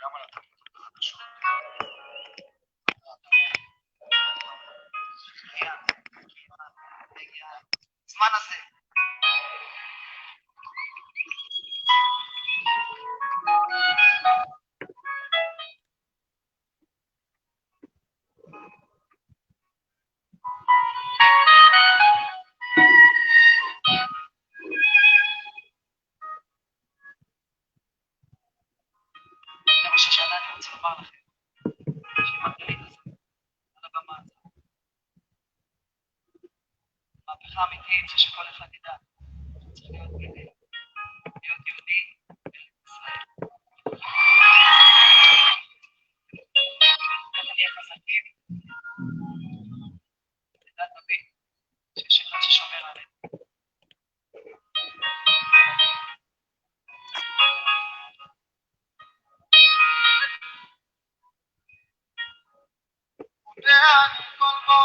גם על התרבות החדשות. הזמן הזה. זה מה ששאלה אני רוצה לומר לכם. שמרגלית הזאת, על הבמה הזאת. המהפכה האמיתית זה שכל אחד ידע. צריך להיות יהודי. להיות יהודי בישראל. נהיה חזקים. תדע תבין שיש אחד ששומר עלינו. אני כל בו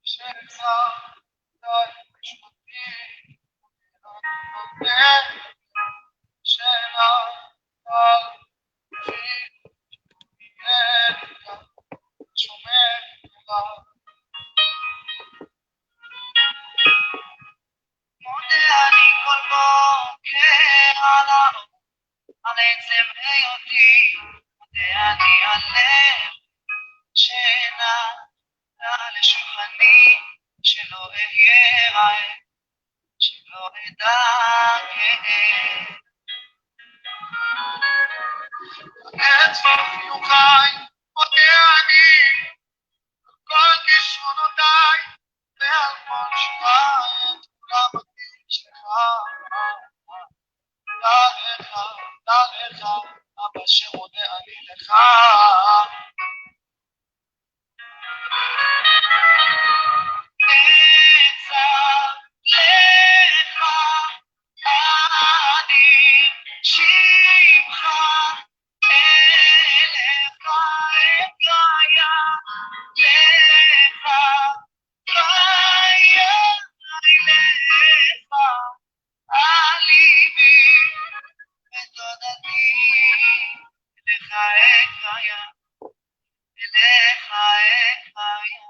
שנחזר די משפטי ונותן שאלה על פי יריקה שומר אליו מודה אני כל בוקר על עצם היותי מודה אני על לב שנע לשולחני שלא אהיה רעב שלא אדע כאב אצבע חיוכי מודה אני כל כישרונותיי ועל כל שיריי את כולם מקדיש לך דע לך אבא שמודה אני לך לך אני שמך אליך אגיה לך חיה אליך על ליבי ותודתי אליך אגיה אליך אגיה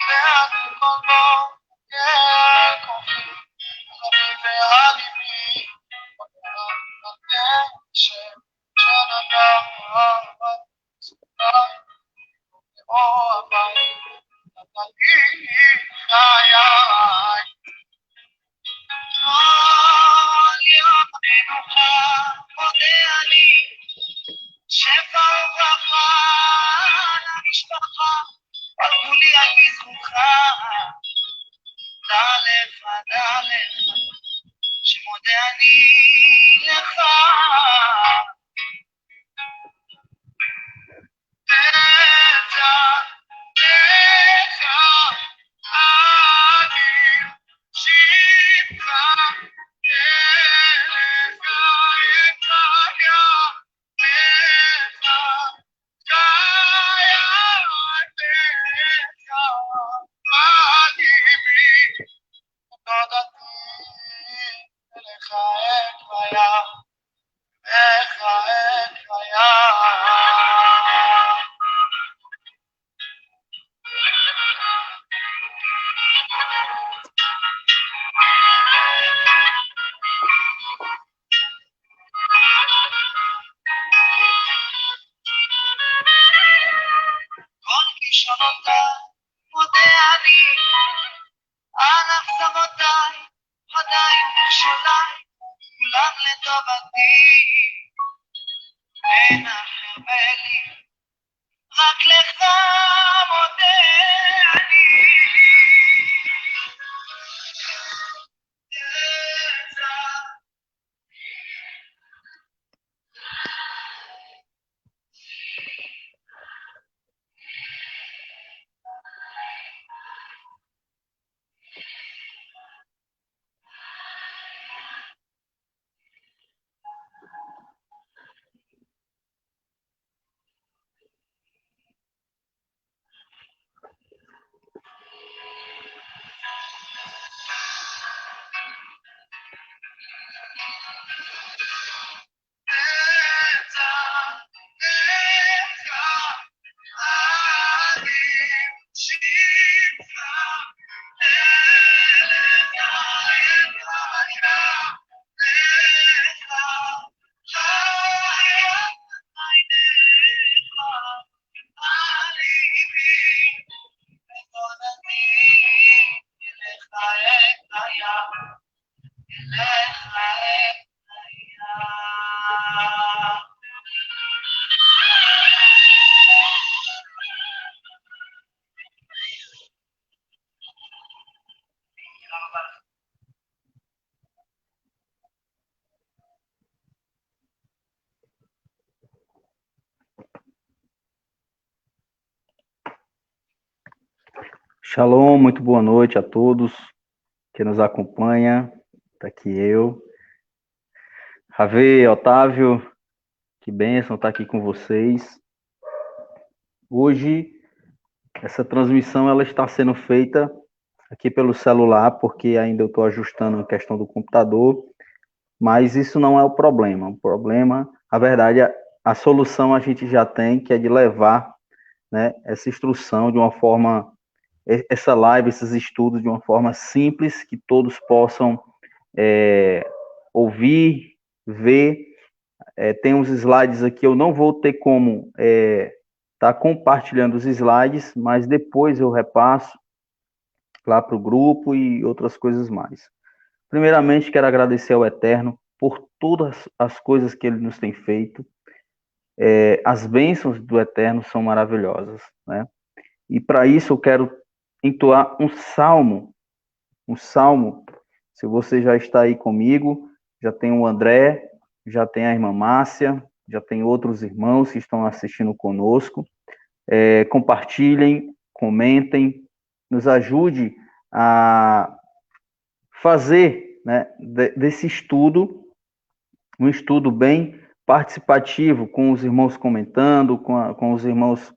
ואני כל בוקר כוחי רבי והליבי נותן שם שנתן סודי אוהבי נתן לי חיי כל יום מנוחה מודה אני שפע וברכה למשפחה הלכו לי על בזכותך דע לך שמודה אני לך תדע לך אני שמך אליך אגיה לך חיה לך על ליבי תודתי אליך אגיה לך אגיה כל כישרונותיי מודה אני על אכזבותיי ודאי ומכשוליי כולם לטובתי אין אחר בלי רק לך מודה אני Shalom, muito boa noite a todos que nos acompanha. Está aqui eu, Ravê, Otávio, que bênção estar aqui com vocês. Hoje, essa transmissão ela está sendo feita aqui pelo celular, porque ainda eu estou ajustando a questão do computador, mas isso não é o problema. O problema, a verdade, a solução a gente já tem, que é de levar, né, essa instrução de uma forma, essa live, esses estudos de uma forma simples, que todos possam ouvir, ver. Tem uns slides aqui, eu não vou ter como tá compartilhando os slides, mas depois eu repasso lá para o grupo e outras coisas mais. Primeiramente, quero agradecer ao Eterno por todas as coisas que Ele nos tem feito. As bênçãos do Eterno são maravilhosas, né? E para isso eu quero entoar um salmo. Se você já está aí comigo, já tem o André, já tem a irmã Márcia, já tem outros irmãos que estão assistindo conosco. Compartilhem, comentem, nos ajude a fazer, né, desse estudo, um estudo bem participativo, com os irmãos comentando, com os irmãos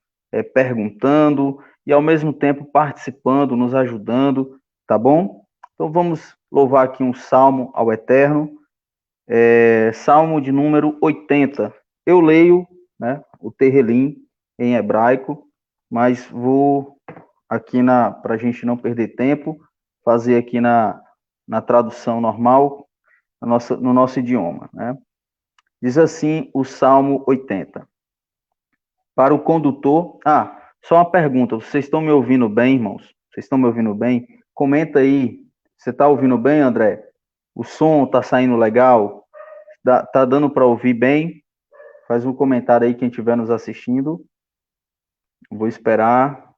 perguntando, e ao mesmo tempo participando, nos ajudando, tá bom? Então vamos louvar aqui um salmo ao Eterno, salmo de número 80. Eu leio, né, o Terrelim em hebraico, mas vou aqui para a gente não perder tempo, fazer aqui na tradução normal, no nosso idioma, né? Diz assim o Salmo 80. Para o condutor... só uma pergunta, vocês estão me ouvindo bem, irmãos? Vocês estão me ouvindo bem? Comenta aí, você está ouvindo bem, André? O som está saindo legal? Tá dando para ouvir bem? Faz um comentário aí quem estiver nos assistindo. Vou esperar.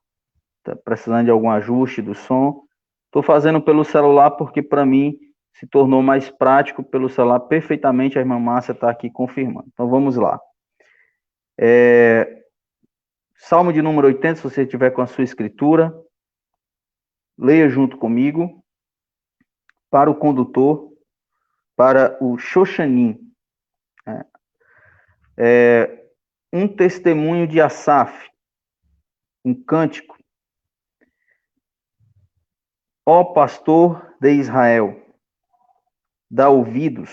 Tá precisando de algum ajuste do som? Estou fazendo pelo celular porque para mim se tornou mais prático pelo celular. Perfeitamente, a irmã Márcia está aqui confirmando. Então vamos lá. Salmo de número 80, se você estiver com a sua escritura, leia junto comigo. Para o condutor, para o Xoshanim. Um testemunho de Asaf, um cântico. Ó pastor de Israel, dá ouvidos.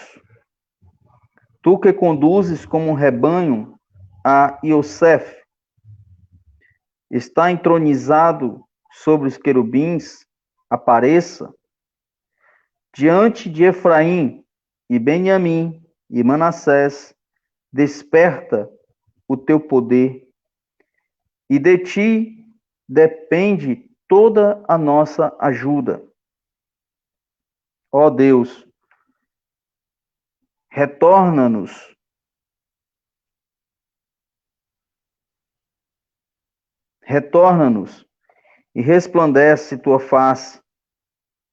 Tu que conduzes como um rebanho a Iosef, está entronizado sobre os querubins, apareça. Diante de Efraim e Benjamim e Manassés, desperta o teu poder, e de ti depende toda a nossa ajuda. Ó Deus, retorna-nos e resplandece tua face,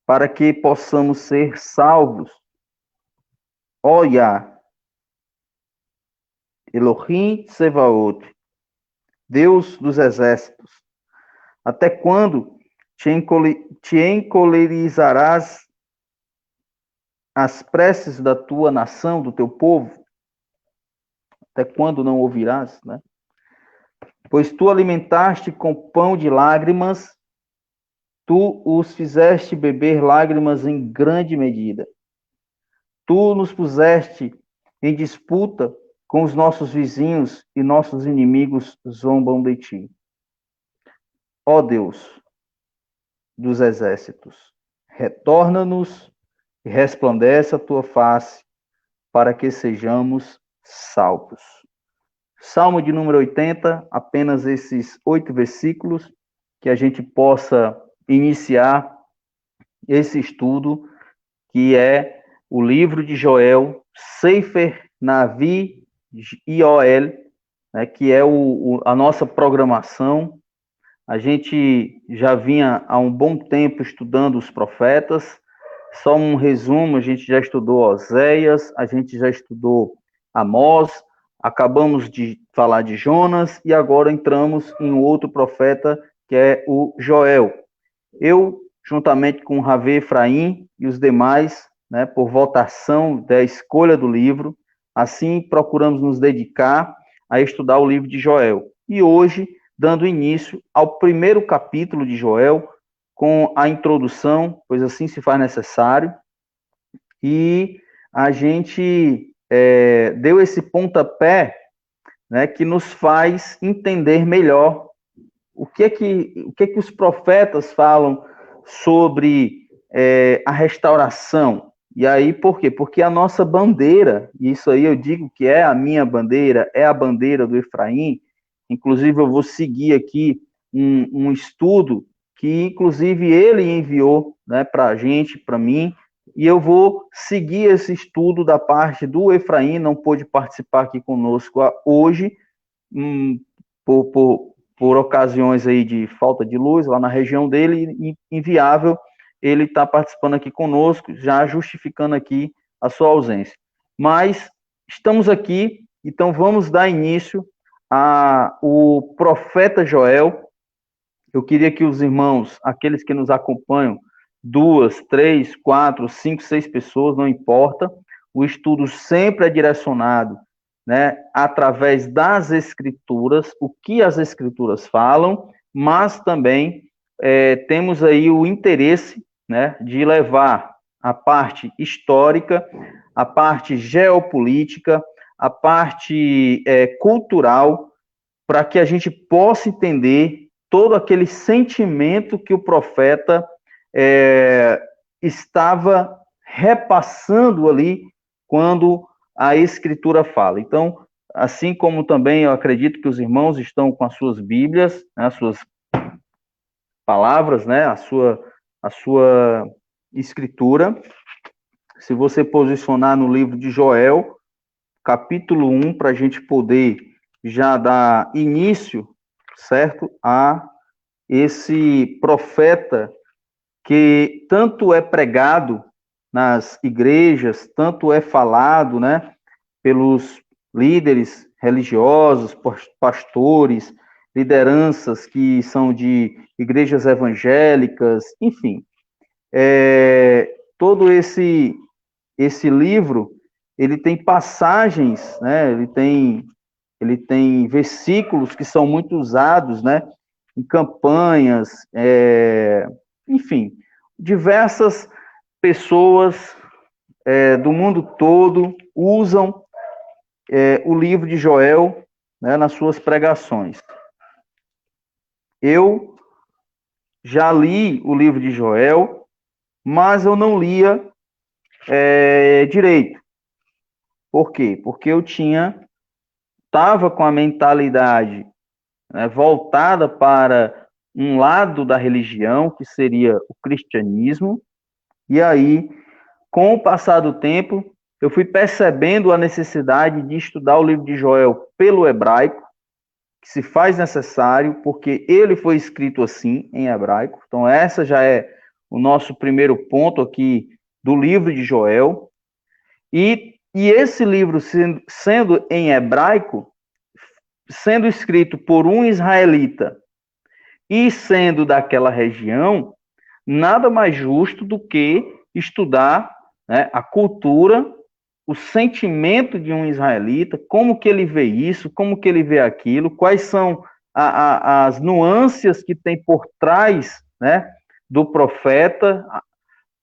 para que possamos ser salvos. Ó Yah, Elohim Tsevaot, Deus dos exércitos, até quando te encolerizarás as preces da tua nação, do teu povo? Até quando não ouvirás, né? Pois tu alimentaste com pão de lágrimas, tu os fizeste beber lágrimas em grande medida. Tu nos puseste em disputa com os nossos vizinhos e nossos inimigos zombam de ti. Ó Deus dos exércitos, retorna-nos e resplandece a tua face para que sejamos salvos. Salmo de número 80, apenas esses 8 versículos, que a gente possa iniciar esse estudo, que é o livro de Joel, Sefer Navi Yoel, né, que é a nossa programação. A gente já vinha há um bom tempo estudando os profetas. Só um resumo, a gente já estudou Oséias, a gente já estudou Amós, acabamos de falar de Jonas e agora entramos em outro profeta, que é o Joel. Eu, juntamente com o Ravê Efraim e os demais, né, por votação da escolha do livro, assim procuramos nos dedicar a estudar o livro de Joel. E hoje, dando início ao primeiro capítulo de Joel, com a introdução, pois assim se faz necessário, e a gente deu esse pontapé, né, que nos faz entender melhor o que é que os profetas falam sobre a restauração. E aí, por quê? Porque a nossa bandeira, e isso aí eu digo que é a minha bandeira, é a bandeira do Efraim. Inclusive, eu vou seguir aqui um estudo que, inclusive, ele enviou, né, para a gente, para mim, e eu vou seguir esse estudo da parte do Efraim, não pôde participar aqui conosco hoje, por ocasiões aí de falta de luz lá na região dele, inviável ele está participando aqui conosco, já justificando aqui a sua ausência. Mas estamos aqui, então vamos dar início ao profeta Joel. Eu queria que os irmãos, aqueles que nos acompanham, 2, 3, 4, 5, 6 pessoas, não importa, o estudo sempre é direcionado, né, através das escrituras, o que as escrituras falam, mas também temos aí o interesse, né, de levar a parte histórica, a parte geopolítica, a parte cultural, para que a gente possa entender todo aquele sentimento que o profeta estava repassando ali quando a Escritura fala. Então, assim como também eu acredito que os irmãos estão com as suas Bíblias, né, as suas palavras, né, a sua Escritura, se você posicionar no livro de Joel, capítulo 1, para a gente poder já dar início, certo, a esse profeta que tanto é pregado nas igrejas, tanto é falado, né, pelos líderes religiosos, pastores, lideranças que são de igrejas evangélicas, enfim. Todo esse livro, ele tem passagens, né, ele tem versículos que são muito usados, né, em campanhas, enfim, diversas pessoas do mundo todo usam o livro de Joel, né, nas suas pregações. Eu já li o livro de Joel, mas eu não lia direito. Por quê? Porque eu estava com a mentalidade, né, voltada para um lado da religião, que seria o cristianismo, e aí, com o passar do tempo, eu fui percebendo a necessidade de estudar o livro de Joel pelo hebraico, que se faz necessário, porque ele foi escrito assim, em hebraico. Então, essa já é o nosso primeiro ponto aqui do livro de Joel. E esse livro, sendo em hebraico, sendo escrito por um israelita e sendo daquela região, nada mais justo do que estudar, né, a cultura, o sentimento de um israelita, como que ele vê isso, como que ele vê aquilo, quais são as nuances que tem por trás, né, do profeta.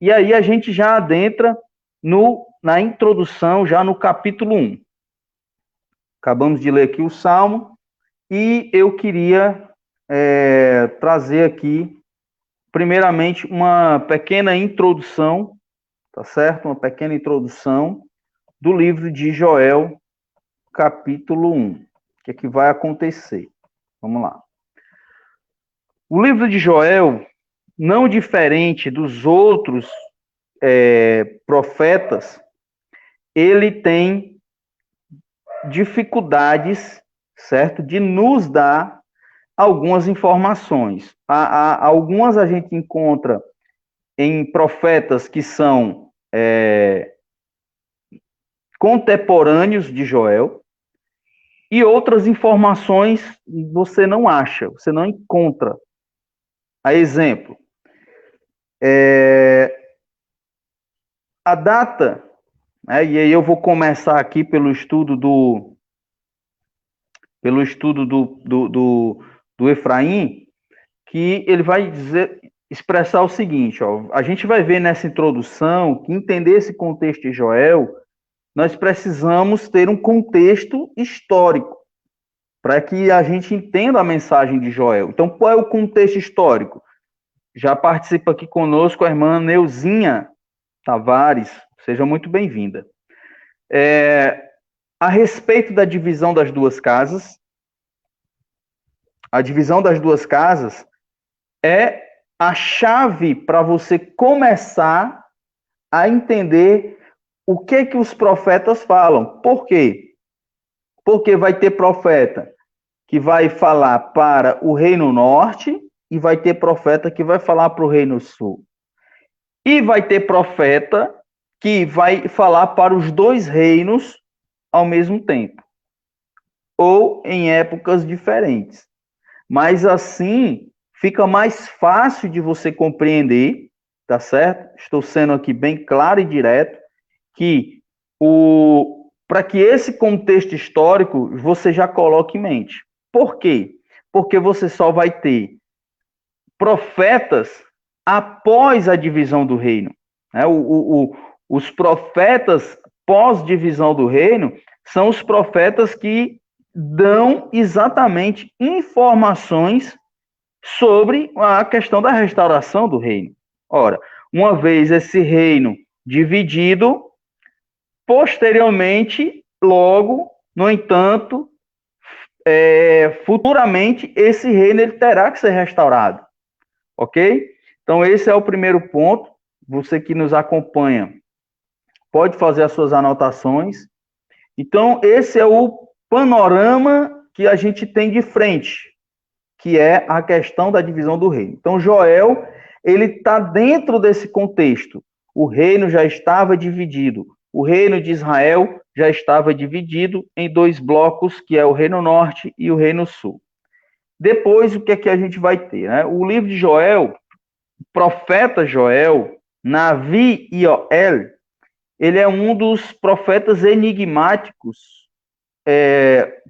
E aí a gente já adentra na introdução, já no capítulo 1. Acabamos de ler aqui o Salmo, e eu queria trazer aqui, primeiramente, uma pequena introdução, tá certo? Uma pequena introdução do livro de Joel, capítulo 1. O que é que vai acontecer? Vamos lá. O livro de Joel, não diferente dos outros profetas, ele tem dificuldades, certo? De nos dar algumas informações. Algumas a gente encontra em profetas que são contemporâneos de Joel, e outras informações você não acha, você não encontra. A exemplo, A data, né, e aí eu vou começar aqui pelo estudo do Efraim, que ele vai expressar o seguinte, ó, a gente vai ver nessa introdução que entender esse contexto de Joel, nós precisamos ter um contexto histórico para que a gente entenda a mensagem de Joel. Então, qual é o contexto histórico? Já participa aqui conosco a irmã Neuzinha Tavares, seja muito bem-vinda. A respeito da divisão das duas casas, a divisão das duas casas é a chave para você começar a entender o que os profetas falam. Por quê? Porque vai ter profeta que vai falar para o reino norte e vai ter profeta que vai falar para o reino sul. E vai ter profeta que vai falar para os dois reinos ao mesmo tempo, ou em épocas diferentes. Mas assim fica mais fácil de você compreender, tá certo? Estou sendo aqui bem claro e direto que para que esse contexto histórico você já coloque em mente. Por quê? Porque você só vai ter profetas após a divisão do reino. Né? Os profetas pós-divisão do reino são os profetas que dão exatamente informações sobre a questão da restauração do reino. Ora, uma vez esse reino dividido, posteriormente, logo, no entanto, futuramente, esse reino ele terá que ser restaurado. Ok? Então, esse é o primeiro ponto. Você que nos acompanha pode fazer as suas anotações. Então, esse é o panorama que a gente tem de frente, que é a questão da divisão do reino. Então, Joel, ele está dentro desse contexto. O reino já estava dividido. O reino de Israel já estava dividido em dois blocos, que é o reino norte e o reino sul. Depois, o que é que a gente vai ter? Né? O livro de Joel, o profeta Joel, Navi e Yoel, ele é um dos profetas enigmáticos,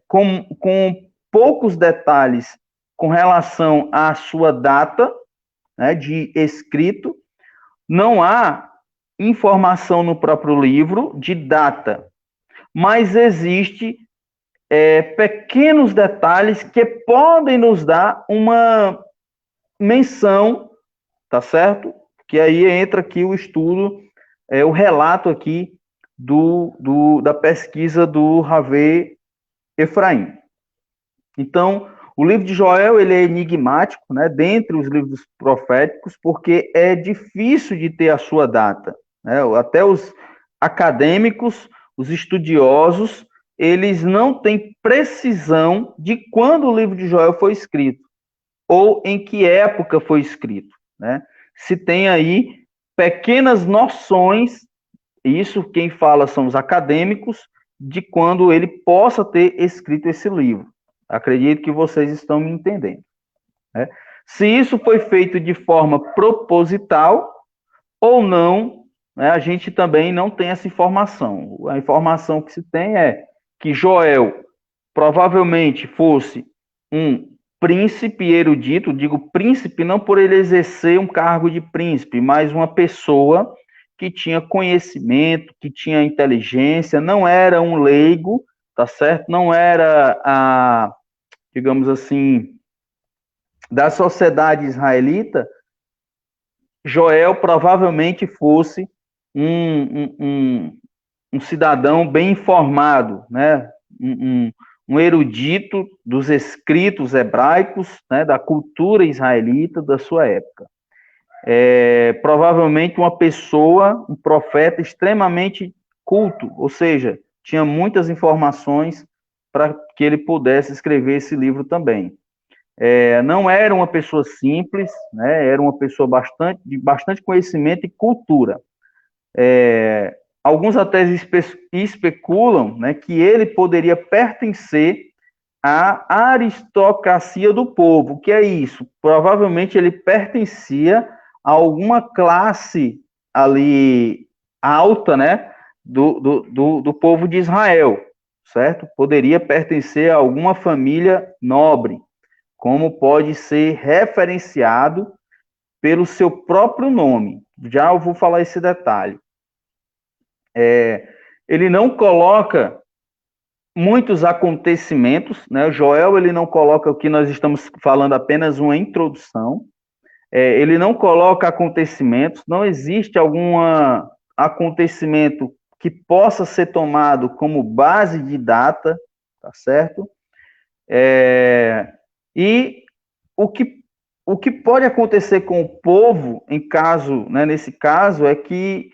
com poucos detalhes com relação à sua data, né, de escrito. Não há informação no próprio livro de data, mas existe pequenos detalhes que podem nos dar uma menção, tá certo? Que aí entra aqui o estudo, o relato aqui da pesquisa do Ravé Efraim. Então, o livro de Joel ele é enigmático, né, dentre os livros proféticos, porque é difícil de ter a sua data. Né? Até os acadêmicos, os estudiosos, eles não têm precisão de quando o livro de Joel foi escrito, ou em que época foi escrito. Né? Se tem aí pequenas noções, isso quem fala são os acadêmicos, de quando ele possa ter escrito esse livro. Acredito que vocês estão me entendendo. Né? Se isso foi feito de forma proposital ou não, né, a gente também não tem essa informação. A informação que se tem é que Joel provavelmente fosse um príncipe erudito, digo príncipe não por ele exercer um cargo de príncipe, mas uma pessoa que tinha conhecimento, que tinha inteligência, não era um leigo, tá certo? Não era digamos assim, da sociedade israelita. Joel provavelmente fosse um cidadão bem informado, né? Um erudito dos escritos hebraicos, né? Da cultura israelita da sua época. Provavelmente uma pessoa, um profeta extremamente culto, ou seja, tinha muitas informações para que ele pudesse escrever esse livro também. Não era uma pessoa simples, né? Era uma pessoa de bastante conhecimento e cultura. Alguns até especulam, né, que ele poderia pertencer à aristocracia do povo. O que é isso? Provavelmente ele pertencia alguma classe ali alta, né, do povo de Israel, certo? Poderia pertencer a alguma família nobre, como pode ser referenciado pelo seu próprio nome. Já eu vou falar esse detalhe. Ele não coloca muitos acontecimentos, né? O Joel, ele não coloca o que nós estamos falando, apenas uma introdução. Ele não coloca acontecimentos, não existe algum acontecimento que possa ser tomado como base de data, tá certo? E o que pode acontecer com o povo, em caso, né, nesse caso, é que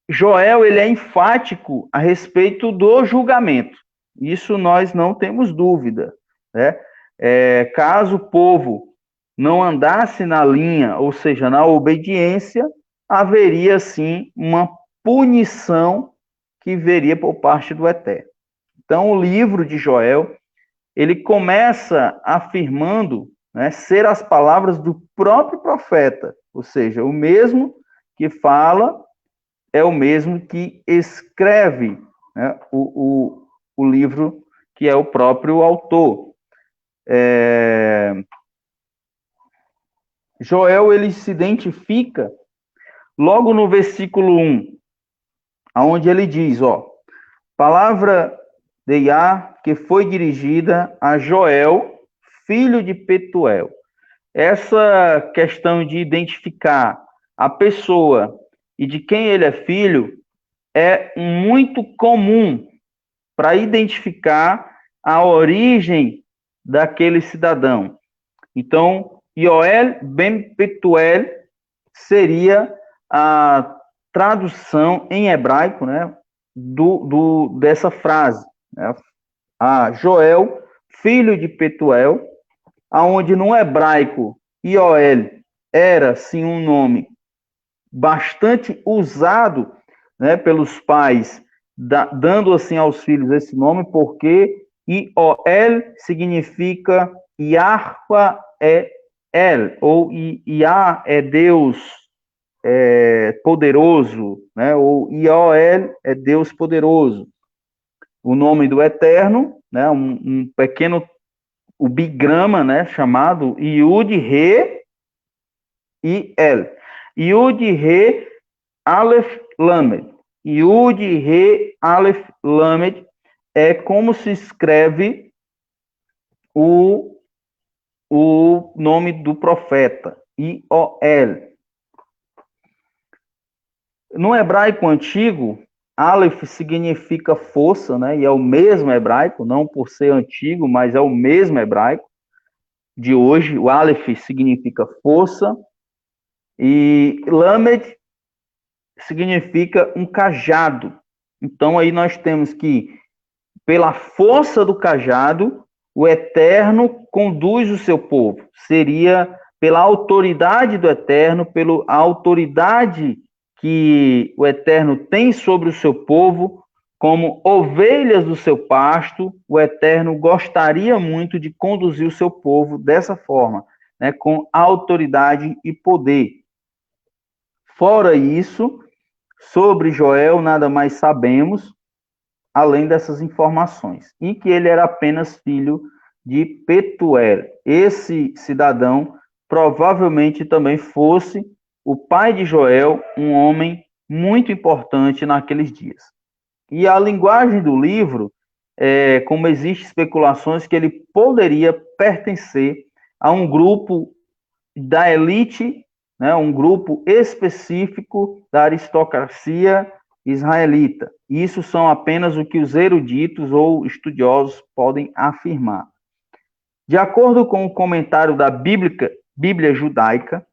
Joel ele é enfático a respeito do julgamento. Isso nós não temos dúvida, né? Caso o povo não andasse na linha, ou seja, na obediência, haveria sim uma punição que viria por parte do Eterno. Então, o livro de Joel, ele começa afirmando, né, ser as palavras do próprio profeta, ou seja, o mesmo que fala é o mesmo que escreve, né, o livro, que é o próprio autor. Joel, ele se identifica logo no versículo 1, onde ele diz, palavra de Yah que foi dirigida a Joel, filho de Petuel. Essa questão de identificar a pessoa e de quem ele é filho é muito comum para identificar a origem daquele cidadão. Então, Yoel ben Petuel seria a tradução em hebraico, né, dessa frase, né? Joel, filho de Petuel, aonde no hebraico Yoel era sim um nome bastante usado, né, pelos pais, dando assim aos filhos esse nome, porque Yoel significa Yahva é El, ou Yah é Deus poderoso, né, ou Yoel é Deus poderoso. O nome do Eterno, né, um pequeno o bigrama, né, chamado Yud, Re e El. Yud, Re, Aleph, Lamed. Yud, Re, Aleph, Lamed é como se escreve o nome do profeta, Ioel. No hebraico antigo, Aleph significa força, né? E é o mesmo hebraico, não por ser antigo, mas é o mesmo hebraico de hoje. O Aleph significa força e Lamed significa um cajado. Então aí nós temos que, pela força do cajado, o Eterno conduz o seu povo. Seria pela autoridade do Eterno, pela autoridade que o Eterno tem sobre o seu povo, como ovelhas do seu pasto, o Eterno gostaria muito de conduzir o seu povo dessa forma, né, com autoridade e poder. Fora isso, sobre Joel, nada mais sabemos, além dessas informações, e que ele era apenas filho de Petuel. Esse cidadão provavelmente também fosse o pai de Joel, um homem muito importante naqueles dias. E a linguagem do livro, como existem especulações que ele poderia pertencer a um grupo da elite, né, um grupo específico da aristocracia israelita. Isso são apenas o que os eruditos ou estudiosos podem afirmar. De acordo com o comentário da Bíblia judaica,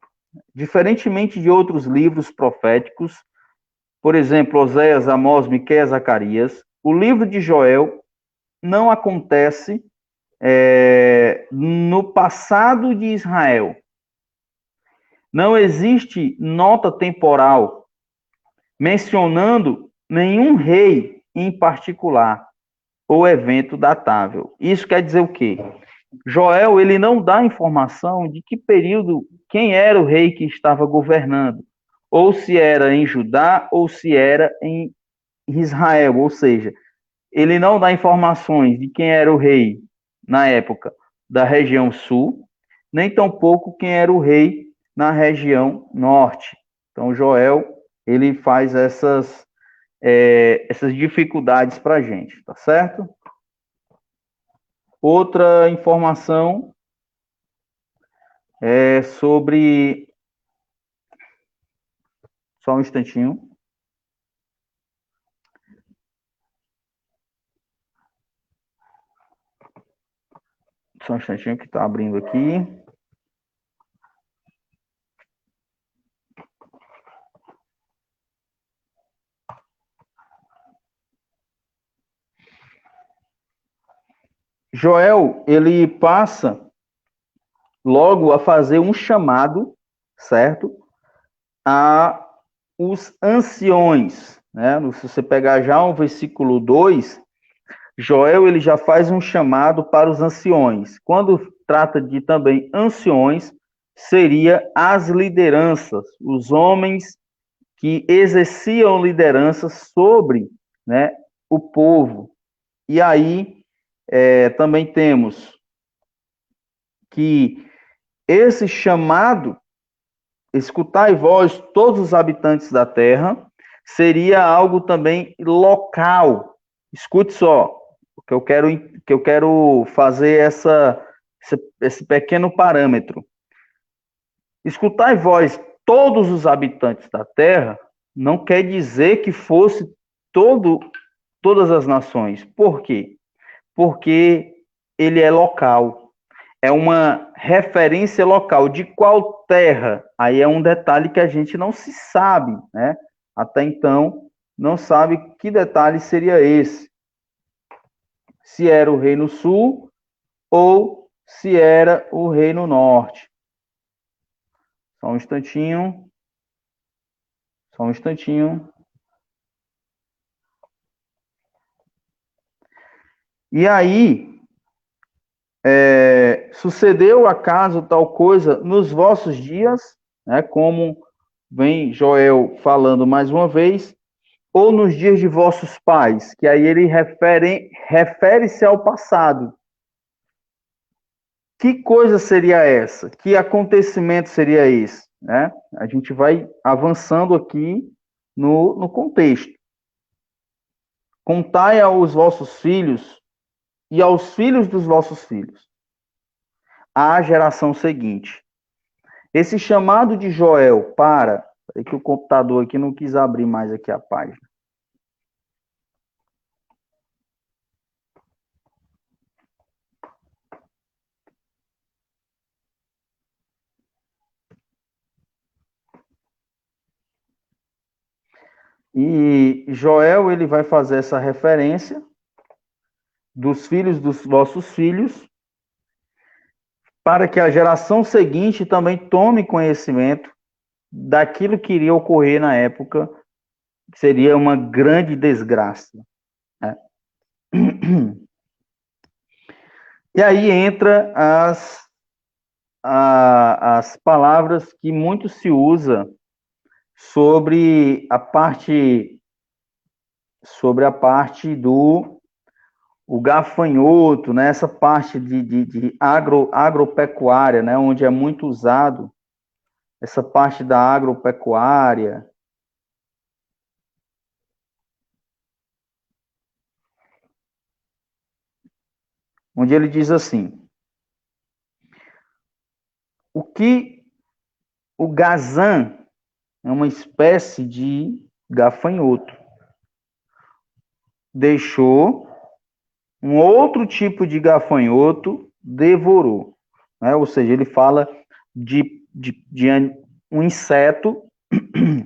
diferentemente de outros livros proféticos, por exemplo, Oséias, Amós, Miqueias, Zacarias, o livro de Joel não acontece no passado de Israel. Não existe nota temporal mencionando nenhum rei em particular ou evento datável. Isso quer dizer o quê? Joel, ele não dá informação de que período, quem era o rei que estava governando, ou se era em Judá, ou se era em Israel, ou seja, ele não dá informações de quem era o rei na época da região sul, nem tampouco quem era o rei na região norte. Então, Joel, ele faz essas dificuldades para a gente, tá certo? Outra informação é sobre. Só um instantinho. Só um instantinho que está abrindo aqui. Joel, ele passa logo a fazer um chamado, certo? A os anciões, né? Se você pegar já o versículo 2, Joel ele já faz um chamado para os anciões. Quando trata de também anciões, seria as lideranças, os homens que exerciam liderança sobre, né, o povo. E aí também temos que esse chamado, escutai vós todos os habitantes da terra, seria algo também local. Escute só, que eu quero fazer esse pequeno parâmetro. Escutai vós todos os habitantes da terra, não quer dizer que fosse todas as nações. Por quê? Porque ele é local. É uma referência local. De qual terra? Aí é um detalhe que a gente não se sabe, né? Até então, não sabe que detalhe seria esse. Se era o Reino Sul ou se era o Reino Norte. Só um instantinho. Só um instantinho. E aí, sucedeu acaso tal coisa nos vossos dias, né? Como vem Joel falando mais uma vez, ou nos dias de vossos pais, que aí ele refere-se ao passado. Que coisa seria essa? Que acontecimento seria esse? Né? A gente vai avançando aqui no contexto. Contai aos vossos filhos e aos filhos dos vossos filhos, a geração seguinte. Esse chamado de Joel para... É que o computador aqui não quis abrir mais aqui a página. E Joel, ele vai fazer essa referência dos filhos dos vossos filhos, para que a geração seguinte também tome conhecimento daquilo que iria ocorrer na época, que seria uma grande desgraça. Né? E aí entra as palavras que muito se usa sobre a parte do o gafanhoto, né? Essa parte de agropecuária, né? Onde é muito usado essa parte da agropecuária. Onde ele diz assim: o que o gazan é uma espécie de gafanhoto. Deixou um outro tipo de gafanhoto devorou. Né? Ou seja, ele fala de um inseto,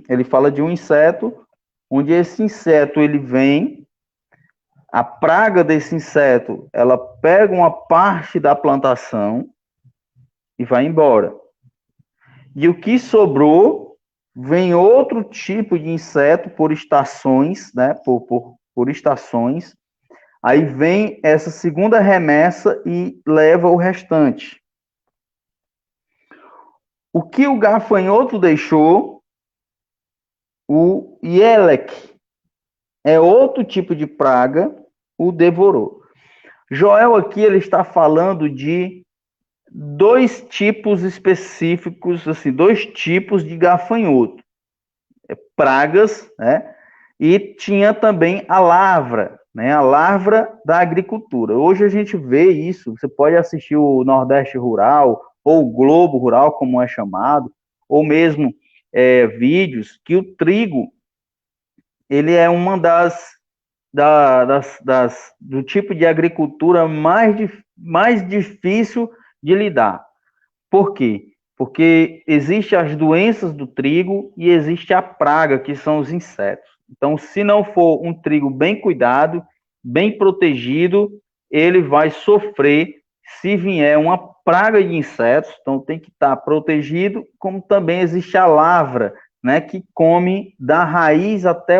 ele fala de um inseto, onde esse inseto ele vem, a praga desse inseto, ela pega uma parte da plantação e vai embora. E o que sobrou, vem outro tipo de inseto por estações, né? Por estações, Aí vem essa segunda remessa e leva o restante. O que o gafanhoto deixou, o Ielec, é outro tipo de praga, o devorou. Joel aqui ele está falando de dois tipos específicos, assim, dois tipos de gafanhoto. Pragas, né? E tinha também a lavra, né? A lavra da agricultura. Hoje a gente vê isso, você pode assistir o Nordeste Rural, ou o Globo Rural, como é chamado, ou mesmo vídeos que o trigo, ele é uma do tipo de agricultura mais difícil de lidar. Por quê? Porque existe as doenças do trigo e existe a praga, que são os insetos. Então, se não for um trigo bem cuidado, bem protegido, ele vai sofrer se vier uma praga de insetos. Então, tem que estar protegido, como também existe a lavra, né, que come da raiz até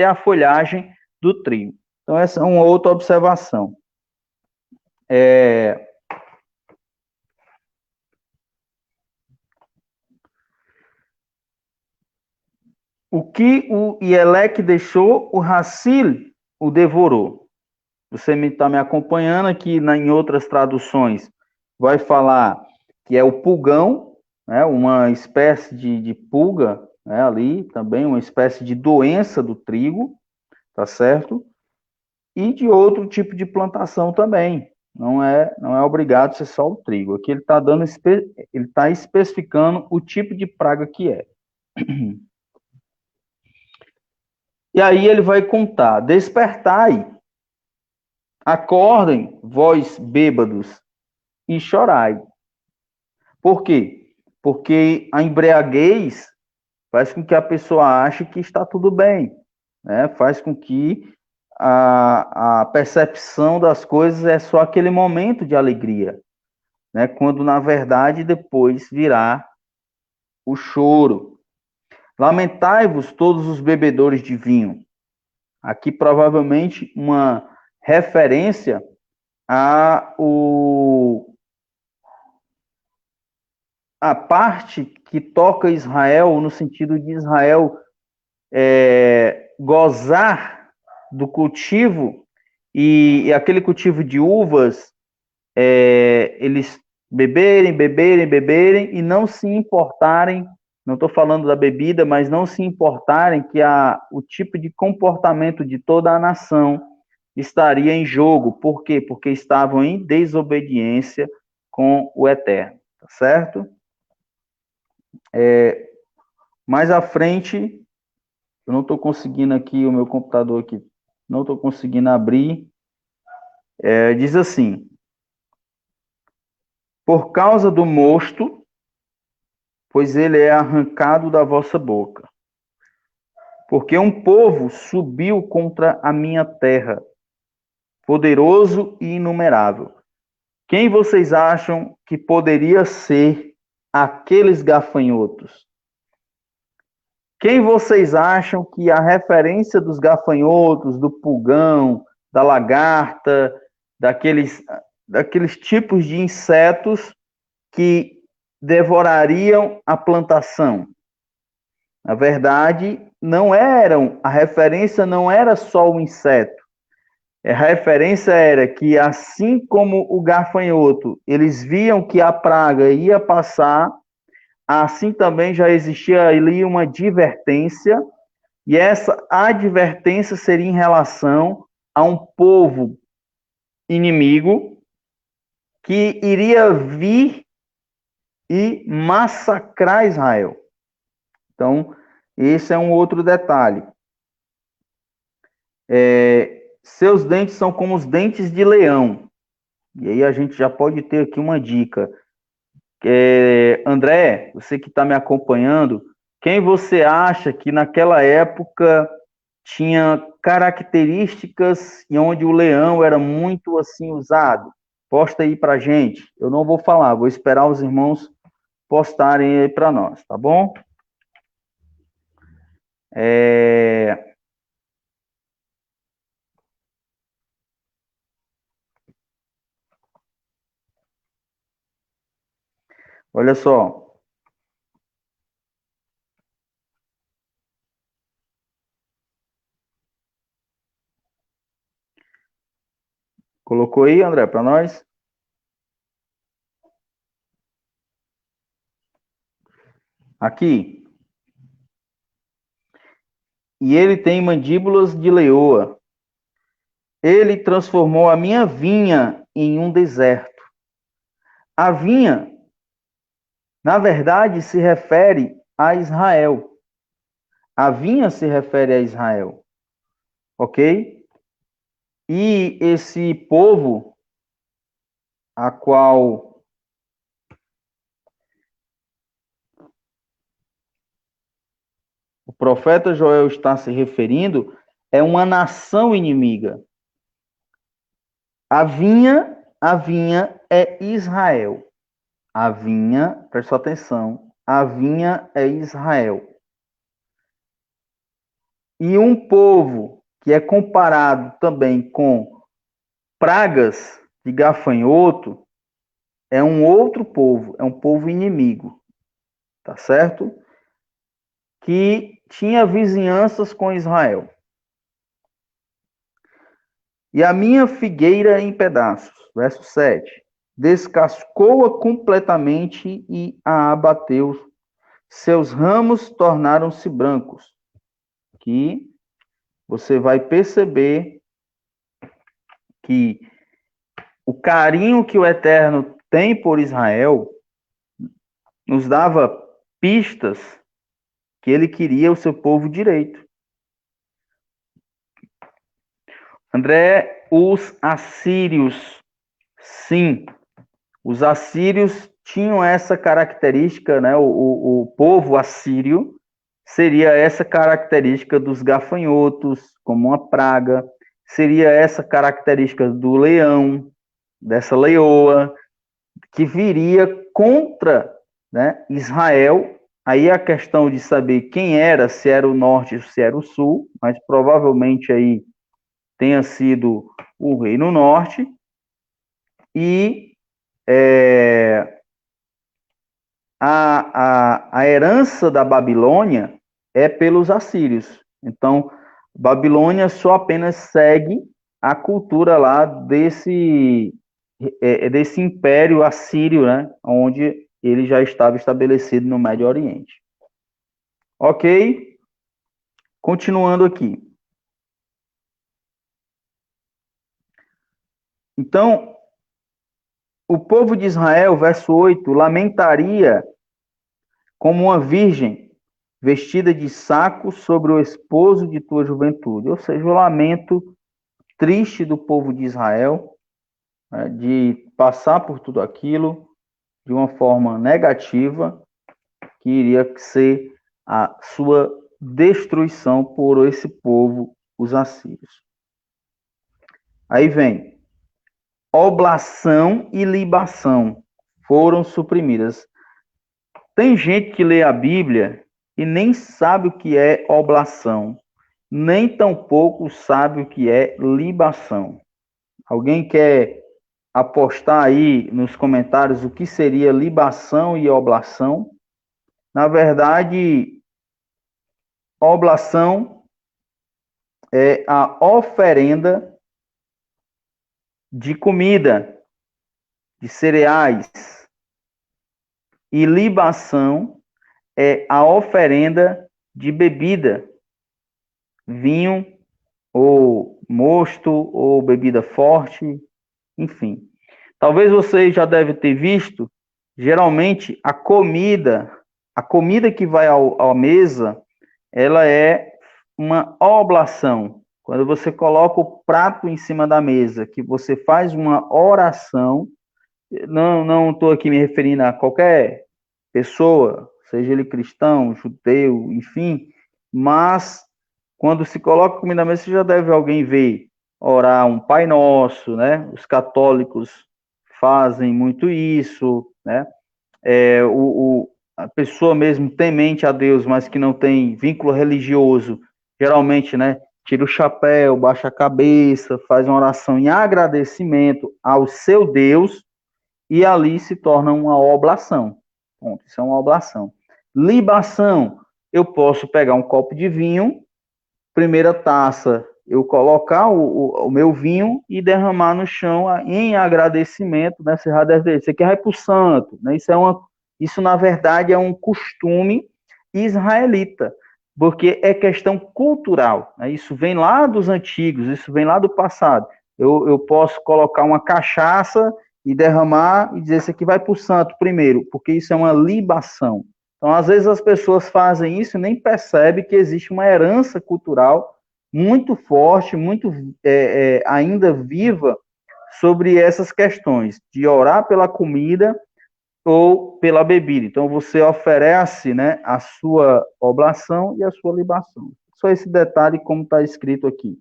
a folhagem do trigo. Então, essa é uma outra observação. O que o Ielec deixou, o Racil o devorou. Você está me acompanhando aqui em outras traduções, vai falar que é o pulgão, né, uma espécie de pulga, né, ali também, uma espécie de doença do trigo, tá certo? E de outro tipo de plantação também. Não é obrigado a ser só o trigo. Aqui ele está especificando o tipo de praga que é. E aí ele vai contar: despertai, acordem, vós bêbados, e chorai. Por quê? Porque a embriaguez faz com que a pessoa ache que está tudo bem, né? Faz com que a percepção das coisas é só aquele momento de alegria, né? Quando, na verdade, depois virá o choro. Lamentai-vos todos os bebedores de vinho. Aqui, provavelmente, uma referência a parte que toca Israel, no sentido de Israel gozar do cultivo, e aquele cultivo de uvas, eles beberem, e não se importarem, não estou falando da bebida, mas não se importarem que o tipo de comportamento de toda a nação estaria em jogo. Por quê? Porque estavam em desobediência com o Eterno, tá certo? Mais à frente, eu não estou conseguindo aqui, o meu computador aqui, não estou conseguindo abrir, diz assim: por causa do mosto, pois ele é arrancado da vossa boca. Porque um povo subiu contra a minha terra, poderoso e inumerável. Quem vocês acham que poderia ser aqueles gafanhotos? Quem vocês acham que a referência dos gafanhotos, do pulgão, da lagarta, daqueles tipos de insetos que devorariam a plantação? Na verdade, a referência não era só o inseto. A referência era que, assim como o gafanhoto, eles viam que a praga ia passar, assim também já existia ali uma advertência, e essa advertência seria em relação a um povo inimigo que iria vir e massacrar Israel. Então, esse é um outro detalhe. Seus dentes são como os dentes de leão. E aí a gente já pode ter aqui uma dica. André, você que está me acompanhando, quem você acha que naquela época tinha características e onde o leão era muito assim usado? Posta aí para gente. Eu não vou falar, vou esperar os irmãos postarem aí para nós, tá bom? Olha só. Colocou aí, André, para nós? Aqui. E ele tem mandíbulas de leoa. Ele transformou a minha vinha em um deserto. A vinha, na verdade, se refere a Israel. A vinha se refere a Israel, ok? E esse povo a qual o profeta Joel está se referindo é uma nação inimiga. A vinha é Israel. A vinha, presta atenção, a vinha é Israel. E um povo que é comparado também com pragas de gafanhoto é um outro povo, é um povo inimigo, tá certo? Que tinha vizinhanças com Israel. E a minha figueira em pedaços, verso 7, descascou-a completamente e a abateu. Seus ramos tornaram-se brancos. Que você vai perceber que o carinho que o Eterno tem por Israel nos dava pistas que ele queria o seu povo direito. André, os assírios, sim, os assírios tinham essa característica, né? O povo assírio seria essa característica dos gafanhotos, como uma praga, seria essa característica do leão, dessa leoa, que viria contra, né, Israel. Aí a questão de saber quem era, se era o norte ou se era o sul, mas provavelmente aí tenha sido o Reino Norte, e a herança da Babilônia é pelos assírios. Então, Babilônia só apenas segue a cultura lá desse império assírio, né, onde ele já estava estabelecido no Médio Oriente. Ok? Continuando aqui. Então, o povo de Israel, verso 8, lamentaria como uma virgem vestida de saco sobre o esposo de tua juventude. Ou seja, o lamento triste do povo de Israel, né, de passar por tudo aquilo de uma forma negativa, que iria ser a sua destruição por esse povo, os assírios. Aí vem, oblação e libação foram suprimidas. Tem gente que lê a Bíblia e nem sabe o que é oblação, nem tampouco sabe o que é libação. Alguém quer apostar aí nos comentários o que seria libação e oblação? Na verdade, oblação é a oferenda de comida, de cereais, e libação é a oferenda de bebida, vinho, ou mosto, ou bebida forte, enfim. Talvez você já deve ter visto, geralmente a comida que vai à mesa, ela é uma oblação. Quando você coloca o prato em cima da mesa, que você faz uma oração, não estou aqui me referindo a qualquer pessoa, seja ele cristão, judeu, enfim, mas quando se coloca comida na mesa, você já deve alguém ver orar um Pai Nosso, né? Os católicos fazem muito isso, né? A pessoa mesmo temente a Deus, mas que não tem vínculo religioso, geralmente, né? Tira o chapéu, baixa a cabeça, faz uma oração em agradecimento ao seu Deus, e ali se torna uma oblação. Ponto. Isso é uma oblação. Libação, eu posso pegar um copo de vinho, primeira taça, eu colocar o meu vinho e derramar no chão em agradecimento, né? Você já deve ver, isso aqui vai para o santo, né? Isso, na verdade, é um costume israelita, porque é questão cultural, né? Isso vem lá dos antigos, isso vem lá do passado. Eu posso colocar uma cachaça e derramar e dizer, isso aqui vai para o santo primeiro, porque isso é uma libação. Então, às vezes as pessoas fazem isso e nem percebem que existe uma herança cultural muito forte, muito ainda viva sobre essas questões de orar pela comida ou pela bebida. Então, você oferece, né, a sua oblação e a sua libação. Só esse detalhe como está escrito aqui.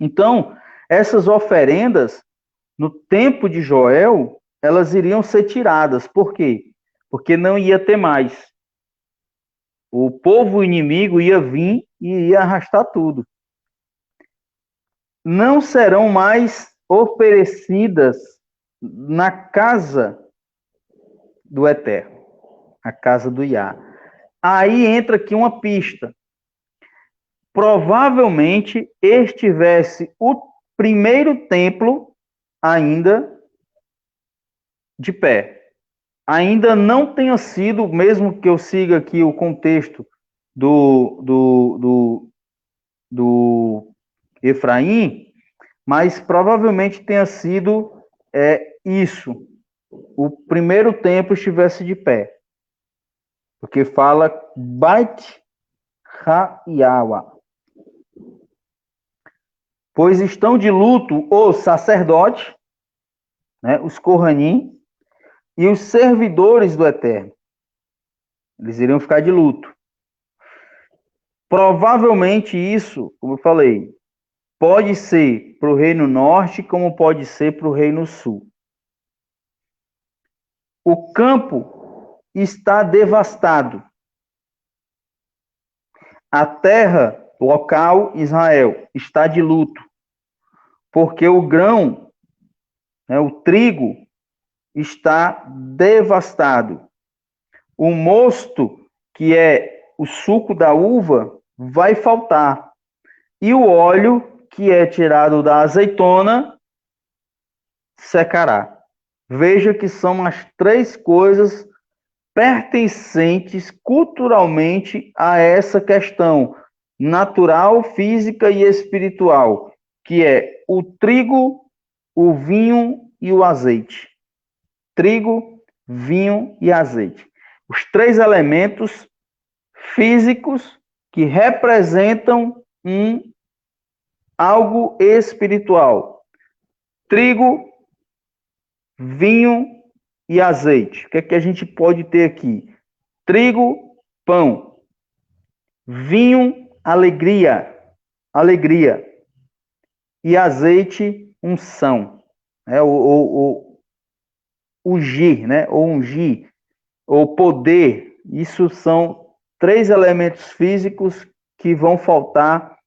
Então, essas oferendas, no tempo de Joel, elas iriam ser tiradas. Por quê? Porque não ia ter mais. O povo inimigo ia vir e ia arrastar tudo. Não serão mais oferecidas na casa do Eterno, a casa do Iá. Aí entra aqui uma pista. Provavelmente estivesse o primeiro templo ainda de pé. Ainda não tenha sido, mesmo que eu siga aqui o contexto do Efraim, mas provavelmente tenha sido isso. O primeiro templo estivesse de pé. Porque fala Bait Ha-Yawa. Pois estão de luto os sacerdotes, né, os Kohanim, e os servidores do Eterno. Eles iriam ficar de luto. Provavelmente isso, como eu falei, pode ser para o Reino Norte, como pode ser para o Reino Sul. O campo está devastado. A terra local, Israel, está de luto, porque o grão, né, o trigo, está devastado. O mosto, que é o suco da uva, vai faltar. E o óleo, que é tirado da azeitona, secará. Veja que são as três coisas pertencentes culturalmente a essa questão natural, física e espiritual, que é o trigo, o vinho e o azeite. Trigo, vinho e azeite. Os três elementos físicos que representam algo espiritual. Trigo, vinho e azeite. O que é que a gente pode ter aqui? Trigo, pão. Vinho, alegria. Alegria. E azeite, unção. Ungir, né? Ou ungir. Ou poder. Isso são três elementos físicos que vão faltar,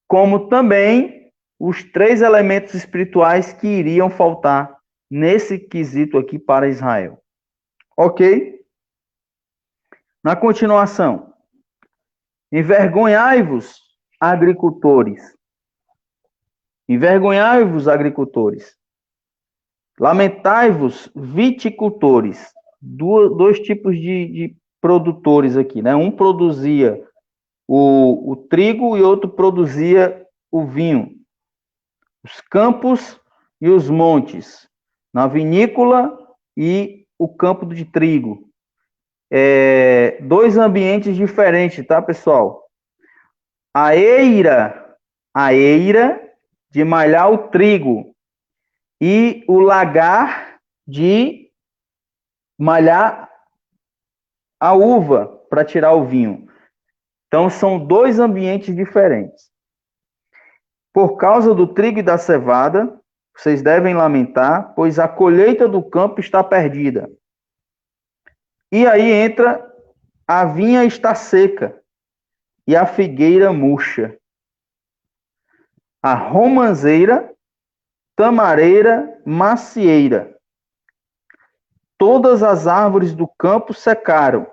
como também os três elementos espirituais que iriam faltar nesse quesito aqui para Israel. Ok? Na continuação. Envergonhai-vos, agricultores. Envergonhai-vos, agricultores. Lamentai-vos, viticultores. Dois tipos de produtores aqui, né? Um produzia o trigo e outro produzia o vinho. Os campos e os montes. Na vinícola e o campo de trigo. Dois ambientes diferentes, tá, pessoal? A eira de malhar o trigo e o lagar de malhar a uva para tirar o vinho. Então, são dois ambientes diferentes. Por causa do trigo e da cevada, vocês devem lamentar, pois a colheita do campo está perdida. E aí entra, a vinha está seca e a figueira murcha. A romanceira, tamareira, macieira. Todas as árvores do campo secaram.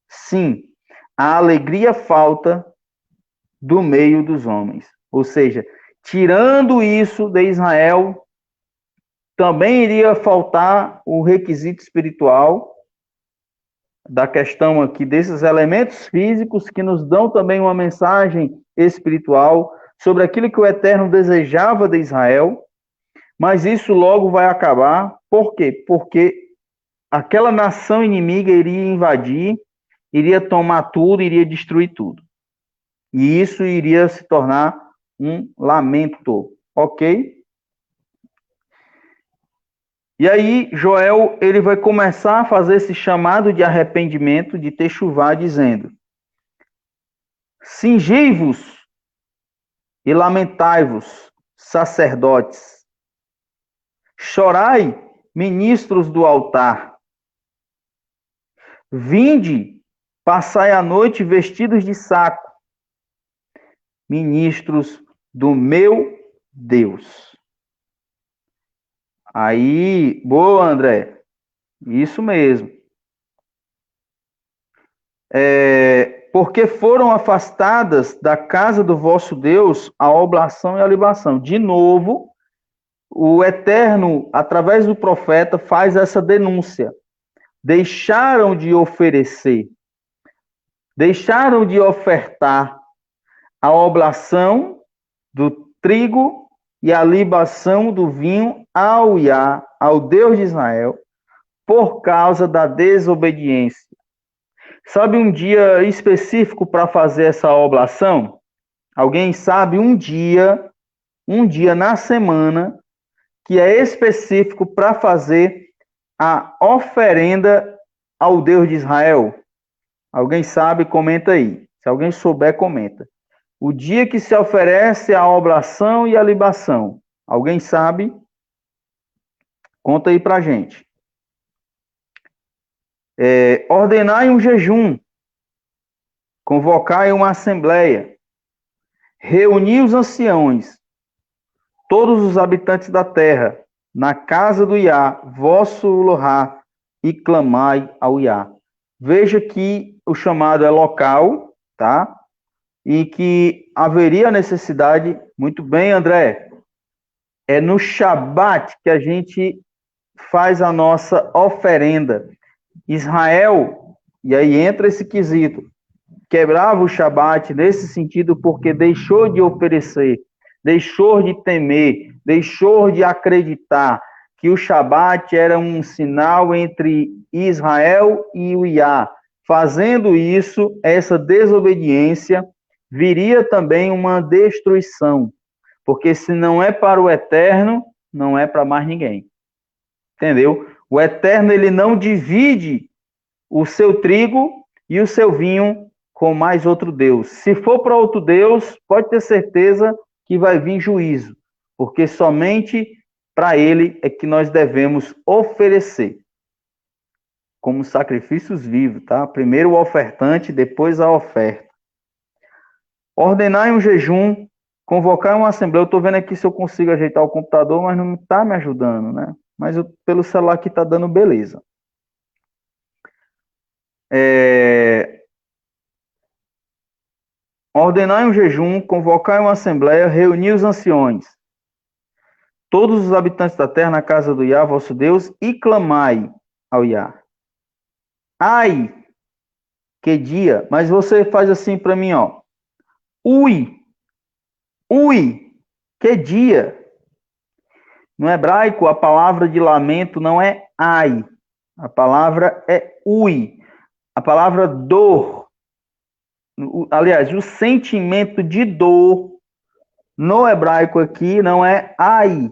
Sim, a alegria falta do meio dos homens. Ou seja, tirando isso de Israel, também iria faltar o requisito espiritual da questão aqui desses elementos físicos que nos dão também uma mensagem espiritual sobre aquilo que o Eterno desejava de Israel, mas isso logo vai acabar. Por quê? Porque aquela nação inimiga iria invadir, iria tomar tudo, iria destruir tudo. E isso iria se tornar um lamento, ok? E aí, Joel, ele vai começar a fazer esse chamado de arrependimento, de techuvá, dizendo: Cingei-vos e lamentai-vos, sacerdotes. Chorai, ministros do altar. Vinde, passai a noite vestidos de saco, ministros do meu Deus. Aí, boa, André. Isso mesmo. Porque foram afastadas da casa do vosso Deus a oblação e a libação. De novo, o Eterno, através do profeta, faz essa denúncia. Deixaram de oferecer, deixaram de ofertar a oblação do trigo e a libação do vinho ao Iá, ao Deus de Israel, por causa da desobediência. Sabe um dia específico para fazer essa oblação? Alguém sabe um dia na semana que é específico para fazer a oferenda ao Deus de Israel? Alguém sabe? Comenta aí. Se alguém souber, comenta. O dia que se oferece a oblação e a libação. Alguém sabe? Conta aí pra gente. Ordenai um jejum. Convocai uma assembleia. Reuni os anciãos, todos os habitantes da terra, na casa do Iá, vosso Elohá, e clamai ao Iá. Veja que o chamado é local, tá? E que haveria necessidade, muito bem, André, é no Shabat que a gente faz a nossa oferenda. Israel, e aí entra esse quesito, quebrava o Shabat nesse sentido porque deixou de oferecer, deixou de temer, deixou de acreditar que o Shabat era um sinal entre Israel e o Iá. Fazendo isso, essa desobediência, viria também uma destruição, porque se não é para o Eterno, não é para mais ninguém. Entendeu? O Eterno, ele não divide o seu trigo e o seu vinho com mais outro Deus. Se for para outro Deus, pode ter certeza que vai vir juízo, porque somente para ele é que nós devemos oferecer como sacrifícios vivos, tá? Primeiro o ofertante, depois a oferta. Ordenai um jejum, convocar uma assembleia. Eu estou vendo aqui se eu consigo ajeitar o computador, mas não está me ajudando, né? Mas pelo celular aqui está dando beleza. Ordenai um jejum, convocai uma assembleia, reuni os anciões, todos os habitantes da terra na casa do Iá, vosso Deus, e clamai ao Iá. Ai, que dia! Mas você faz assim para mim, ó. Ui, que dia! No hebraico, a palavra de lamento não é ai, a palavra é ui. A palavra dor, aliás, o sentimento de dor no hebraico aqui não é ai,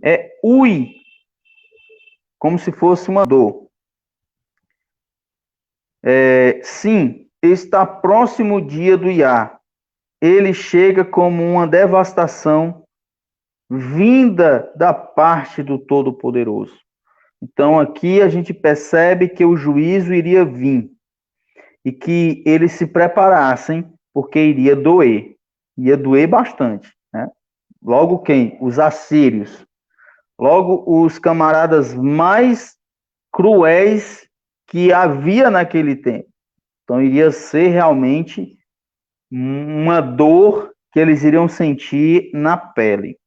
é ui, como se fosse uma dor. Sim, está próximo o dia do Iá. Ele chega como uma devastação vinda da parte do Todo-Poderoso. Então, aqui a gente percebe que o juízo iria vir e que eles se preparassem, porque iria doer bastante, né? Logo quem? Os assírios. Logo os camaradas mais cruéis que havia naquele tempo. Então, iria ser realmente uma dor que eles iriam sentir na pele.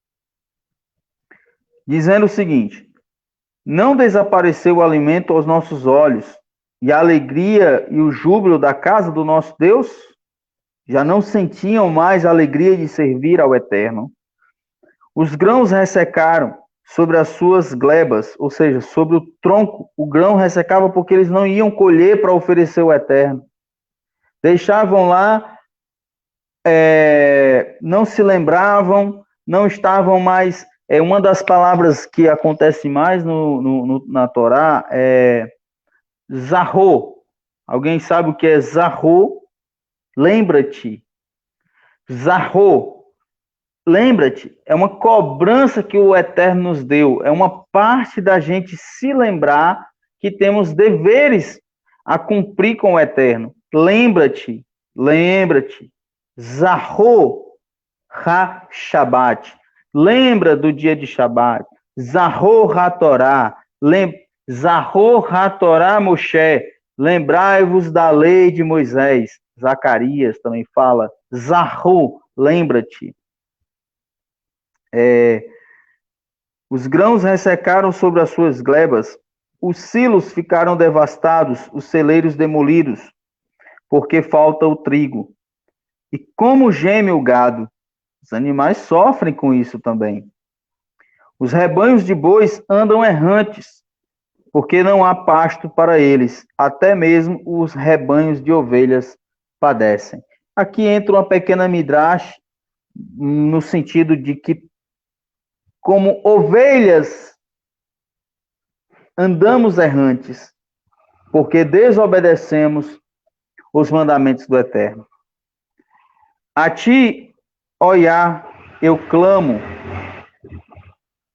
Dizendo o seguinte: não desapareceu o alimento aos nossos olhos, e a alegria e o júbilo da casa do nosso Deus? Já não sentiam mais a alegria de servir ao Eterno. Os grãos ressecaram sobre as suas glebas, ou seja, sobre o tronco. O grão ressecava porque eles não iam colher para oferecer ao Eterno. Deixavam lá, não se lembravam, não estavam mais. Uma das palavras que acontece mais na Torá é zarro. Alguém sabe o que é zarro? Lembra-te. Zarro. Lembra-te. É uma cobrança que o Eterno nos deu. É uma parte da gente se lembrar que temos deveres a cumprir com o Eterno. Lembra-te. Lembra-te. Zarro ha-Shabbat. Lembra do dia de Shabat. Zarro ha-Torá. Zarro ha-Torá Moshe. Lembrai-vos da lei de Moisés. Zacarias também fala. Zarro, lembra-te. Os grãos ressecaram sobre as suas glebas. Os silos ficaram devastados, os celeiros demolidos, porque falta o trigo. E como geme o gado, os animais sofrem com isso também. Os rebanhos de bois andam errantes, porque não há pasto para eles. Até mesmo os rebanhos de ovelhas padecem. Aqui entra uma pequena midrash, no sentido de que, como ovelhas, andamos errantes, porque desobedecemos os mandamentos do Eterno. A ti, ó Iá, eu clamo,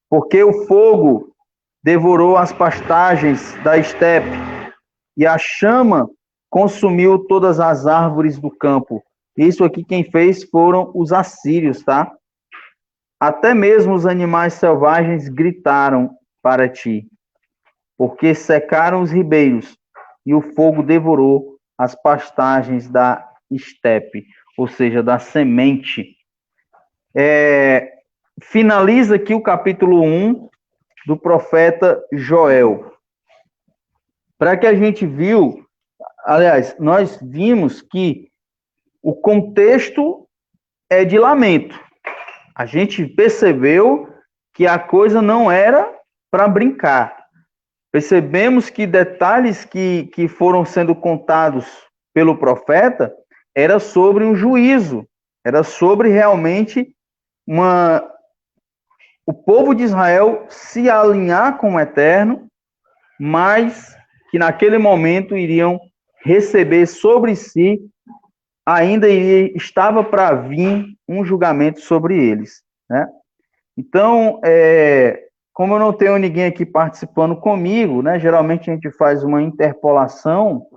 porque o fogo devorou as pastagens da estepe, e a chama consumiu todas as árvores do campo. Isso aqui quem fez foram os assírios, tá? Até mesmo os animais selvagens gritaram para ti, porque secaram os ribeiros, e o fogo devorou as pastagens da estepe, ou seja, da semente. Finaliza aqui o capítulo 1 do profeta Joel. Para que a gente viu, aliás, nós vimos que o contexto é de lamento. A gente percebeu que a coisa não era para brincar. Percebemos que detalhes que foram sendo contados pelo profeta era sobre um juízo, era sobre realmente o povo de Israel se alinhar com o Eterno, mas que naquele momento iriam receber sobre si, ainda estava para vir um julgamento sobre eles, né? Então, como eu não tenho ninguém aqui participando comigo, né? Geralmente a gente faz uma interpolação.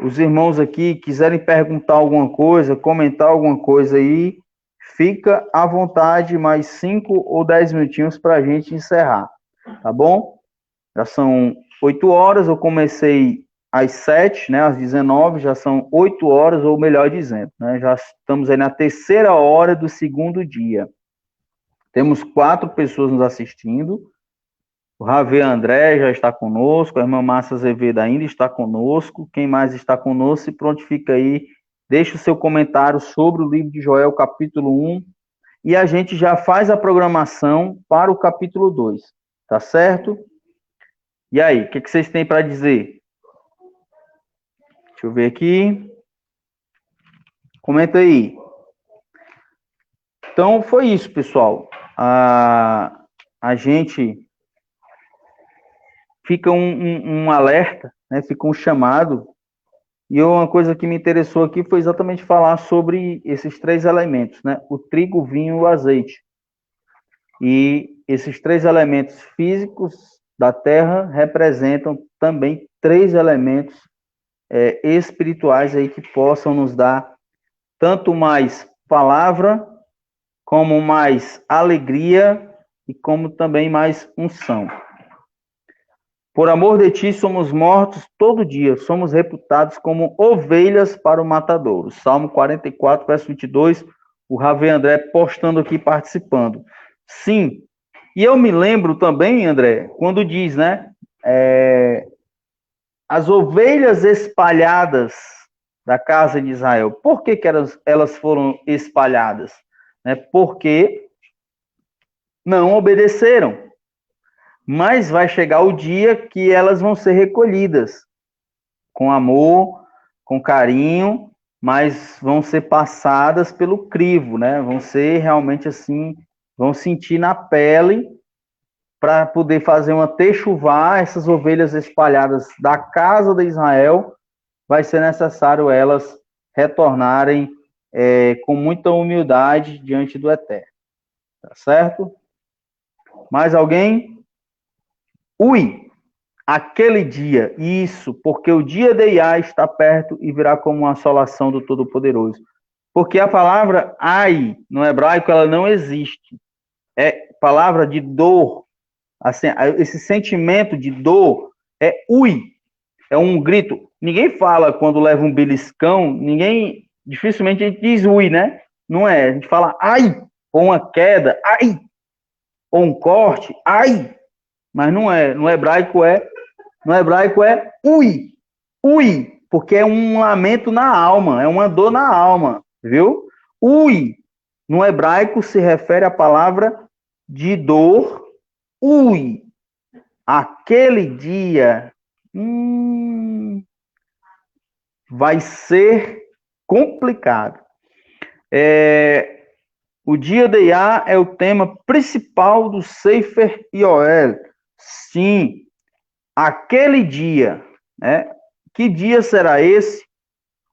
Os irmãos aqui quiserem perguntar alguma coisa, comentar alguma coisa aí, fica à vontade, mais 5 ou 10 minutinhos para a gente encerrar, tá bom? Já são 8 horas, eu comecei às 7, né, às 19, já são 8 horas, ou melhor dizendo, né, já estamos aí na terceira hora do segundo dia. Temos 4 pessoas nos assistindo. O Javier André já está conosco, a irmã Márcia Azevedo ainda está conosco. Quem mais está conosco, se prontifica aí, deixa o seu comentário sobre o livro de Joel, capítulo 1, e a gente já faz a programação para o capítulo 2, tá certo? E aí, o que vocês têm para dizer? Deixa eu ver aqui. Comenta aí. Então, foi isso, pessoal. A gente fica um alerta, né? Fica um chamado. E uma coisa que me interessou aqui foi exatamente falar sobre esses 3 elementos, né? O trigo, o vinho e o azeite. E esses 3 elementos físicos da terra representam também 3 elementos espirituais aí que possam nos dar tanto mais palavra, como mais alegria e como também mais unção. Por amor de ti somos mortos todo dia, somos reputados como ovelhas para o matadouro. Salmo 44, verso 22, o Ravi André postando aqui, participando. Sim, e eu me lembro também, André, quando diz, né, as ovelhas espalhadas da casa de Israel. Por que elas foram espalhadas? Porque não obedeceram. Mas vai chegar o dia que elas vão ser recolhidas com amor, com carinho, mas vão ser passadas pelo crivo, né? Vão ser realmente assim, vão sentir na pele para poder fazer uma techuvá, essas ovelhas espalhadas da casa de Israel, vai ser necessário elas retornarem com muita humildade diante do Eterno. Tá certo? Mais alguém? Ui, aquele dia, isso, porque o dia de Iá está perto e virá como uma assolação do Todo-Poderoso. Porque a palavra ai, no hebraico, ela não existe. É palavra de dor. Assim, esse sentimento de dor é ui, é um grito. Ninguém fala quando leva um beliscão, dificilmente a gente diz ui, né? Não é, a gente fala ai, ou uma queda, ai, ou um corte, ai, mas não é, no hebraico é ui, ui, porque é um lamento na alma, é uma dor na alma, viu? Ui, no hebraico se refere à palavra de dor, ui, aquele dia vai ser complicado. O dia de Iá é o tema principal do Sefer Yoel. Sim, aquele dia, né? Que dia será esse?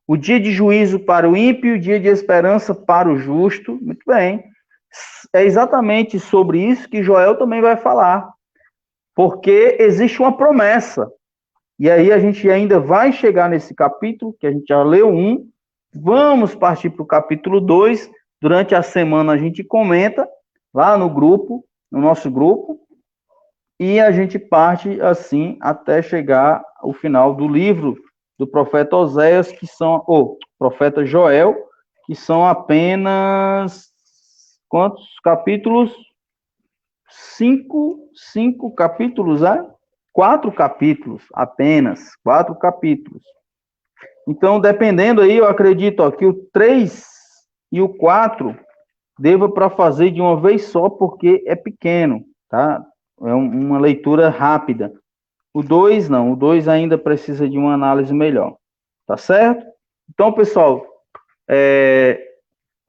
O dia de juízo para o ímpio, o dia de esperança para o justo. Muito bem. É exatamente sobre isso que Joel também vai falar. Porque existe uma promessa. E aí a gente ainda vai chegar nesse capítulo, que a gente já leu um. Vamos partir para o capítulo 2. Durante a semana a gente comenta lá no grupo, no nosso grupo. E a gente parte assim até chegar ao final do livro do profeta Oséias, profeta Joel, que são apenas quantos capítulos? Cinco capítulos, é? 4 capítulos, apenas 4 capítulos. Então, dependendo aí, eu acredito que o 3 e o 4 deva para fazer de uma vez só, porque é pequeno, tá? É uma leitura rápida. O 2 não, o 2 ainda precisa de uma análise melhor, tá certo? Então, pessoal,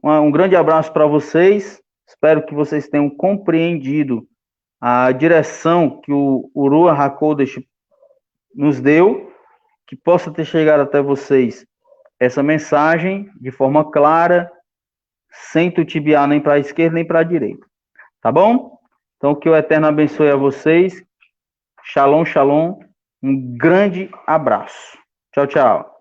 um grande abraço para vocês. Espero que vocês tenham compreendido a direção que o Ruach HaKodesh nos deu, que possa ter chegado até vocês essa mensagem de forma clara, sem tutibiar nem para a esquerda nem para a direita. Tá bom? Então, que o Eterno abençoe a vocês. Shalom, shalom. Um grande abraço. Tchau, tchau.